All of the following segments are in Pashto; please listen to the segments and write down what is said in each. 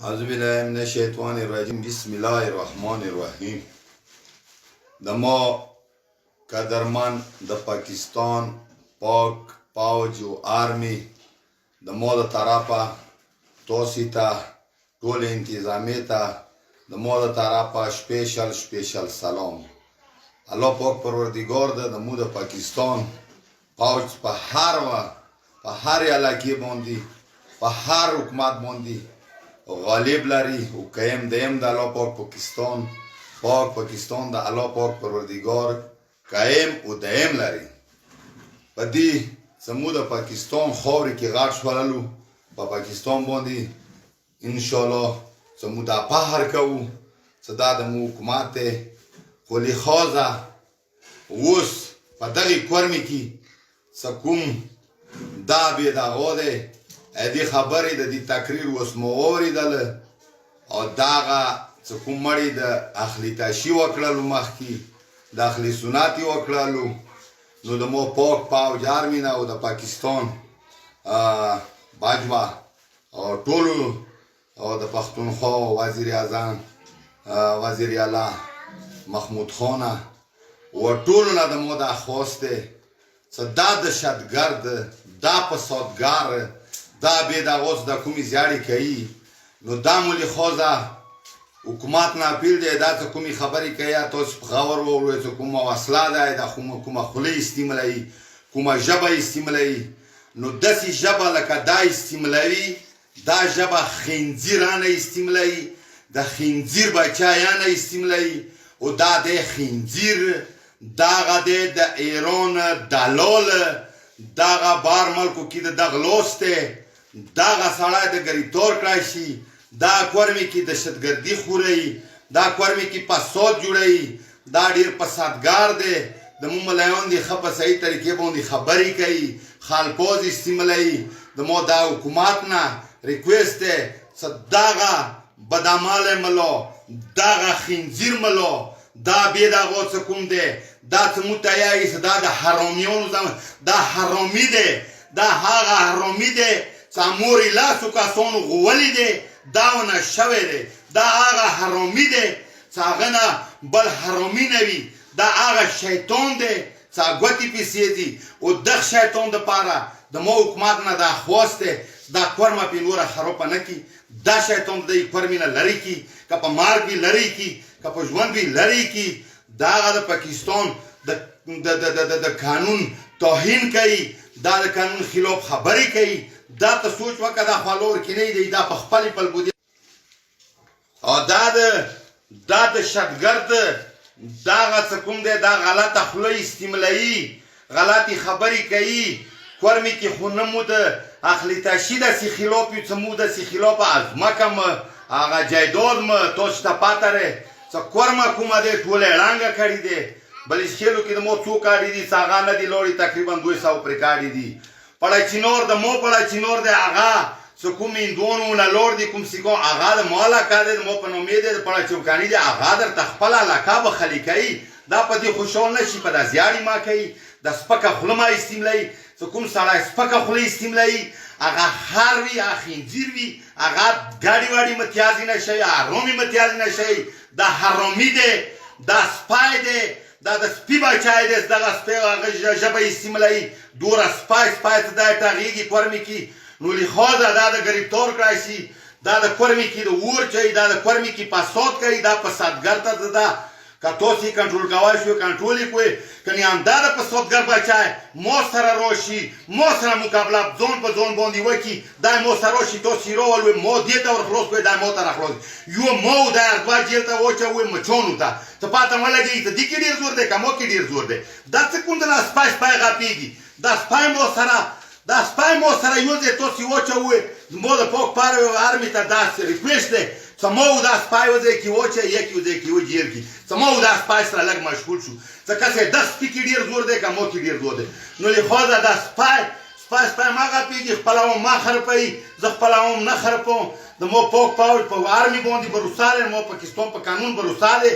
اعوذ بالله من الشیطان الرجیم بسم الله الرحمن الرحیم د ما قدرمن د پاکستان پاک پوځ او آرمی د ما د طرفه تاسو ته ټول انتظامیه ته د ما د طرفه سپیشل سلام. الله پاک پروردگار ده د مو د پاکستان پوځ په هر علاقې باندې په هر حکومت باندې غالب لري او قیم دیم د الله پاکستان د الله پاک پروردگار قیم او دیم لري. په دې زموږ د پاکستان خاورې کې غټ شوللو په پاکستان باندې ان شاء الله زموږ د فخر کوو چې دا د مو حکومت دی خو لحاظه اوس په دغې کورمې کې څه کوم دا بېدغه دی دې خبرې د دې تقریر اوس مو واورېدله او دغه څه کوم مړي د اخلي تاشي وکړلو مخکې د اخلي سنت یې وکړلو نو د مو پاک پوځ آرمي نه او د پاکستان باجوه او ټولو او د پښتونخوا وزیر اعظم وزیر اعلی محمود خانه و ټولو نه د مو دا خواست دی چې دا دهشتګرد دا فسادګر دا بېدغه د کومې زیاړې کوي نو دا مو لحاظه حکومت نه اپیل دی دا څه کومې خبرې کوي تاسو په غور واورئ چې کومه وسله ده دا کومه خوله استعمالوي کومه ژبه استعمالوي نو داسې ژبه لکه دا استعمالوي دا ژبه خنزیرانه استعمالوي د خنزیر بچیانه استعمالوي او دا د خنزیر دغه د ایران دلال دغه بار ملکو کې د دغلوس دی دغه سړی د ګریتور کړی شي دا کورمې کې دهشتګردي خوري دا کورمې کې فساد جوړوي دا ډېر فسادګار دی د مو ملایان دي ښه په صحیح طریقې باندې خبرې کوي خالپوز استعمالوي د مو دا حکومت نه ریکویسټ دی چې دغه بدعمله ملا دغه خنزیر ملا دا بېدغه څه کوم دی دا څه مو تیایي چې دا د حرامیانو دا حرامي دی دا هغه حرامي دی چې مورې لاسو کسانو غولی دی دا ونه شوی دی دا هغه حرامي دی چې هغه نه بل حرامي نه وي دا هغه شیطان دی چې ګوتې پسې ځي او دغه شیطان دپاره د مو حکومت نه دا خواست دی دا کورمه پې نوره خرابه نه کړي دا شیطان د دې کورمې نه لرې کړي که په مرګ وي لرې کړي که په ژوند وي لرې کړي دا هغه د پاکستان د قانون توهین کوي دا د قانون خلاف خبرې کوي دا ته سوچ وکړه دا خوا لور کې نه دی دا په خپلې پلبودي او دا دهشتګرد دغه څه کوم دی دا غلطه خوله استعمالوي غلطې خبرې کوي کورمې کې خو نه مو د اخلي تاشي داسې خلاف یو څه مو داسې خلافه ځمکه مه هغه جایداد مه تاسو ته پته دی چې کورمه کومه دی ټوله یې ړنګه کړې دی بلشخیلو کې د مو څو کاډي دي چې هغه نه دي لوړې تقریبا 200 پرې کاډي دي پړچینور د مو پړچینور دی هغه چې کوم هندوانو نه لوړ دي کوم سیکو هغه د مو علاقه دی د مو په نومې دی د پړچوکاني دی هغه درته خپل علاقه بخلي کوي دا په دې خوشحال نه شي په دا زیاړې ما کوي د سپکه خوله ما استعمالوي چې کوم سړی سپکه خوله استعمالوي هغه خر وي هغه خنزیر وي هغه ګاډي واډي متیازي نه شي حرامي متیازي نه شي دا حرامي دی دا سپی دی دا د سپي بچی دی دغه سپی هغه ژبه استعمالوي دوره سپی ته دا ټغېږي کورمې کې نو لحاظه دا د ګریفتار کړی شي دا د کورمې کې د اور چوي دا د کورمې کې فساد کوي دا فسادګر ته ده که تاسو یې کنټرول کولی شو کنټرول یې کوئ که نه همدا د فسادګر بچی ما سره راشي ما سره مقابله ځان په ځان باندې وکړي دا ما سره راشي تاسو یې راولوئ ما دې ته ورخلاص کړئ دا ما ته راخلاص یو ما و دا دوه جیل ته واچوئ مچانو ته ته پته ولګېږي ته دې کې ډېر زور دی که ما کې ډېر زور دی دا څه کوم دی دا سپی غپېږي دا سپی ما سره یو ځای تاسو یې واچوئ زما د پاک پوځ آرمي ته داسې ریکویسټ دی چې ما و دا سپی یو ځای کې واچوئ یک یو ځای کې وجیل کړي چې ما و دا سپی سره لږ مشغول شو ځکه چې دغه سپي کې ډېر زور دی که ما کې ډېر زور دی نو لحاظه دا سپی ما غپېږي خپله هم ما خرپوي زه خپله هم نه خرپوم د مو پاک پوځ په آرمي باندې بروسه دی مو پاکستان په قانون بروسه دی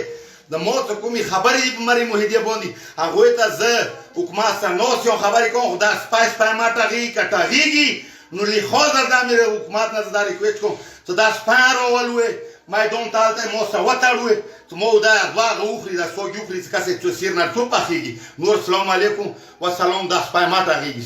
د مو څه کومې خبرې دي په مریم محیدیه باندې هغوی ته زه حکومت سره ناست یم خبرې کوم خو دا سپی ما ټغېږي که ټغېږي نو لحاظ دا مې حکومت نه زه دا ریکویسټ کوم چې دا سپیان راولوې میدان ته هلته مو سره وتړوې چې مو دا دواغه وخوري دا سوږي وخوري چې کسې سیر نه څو پخېږي نور سلام علیکم وسلام دا سپی مه تغېږي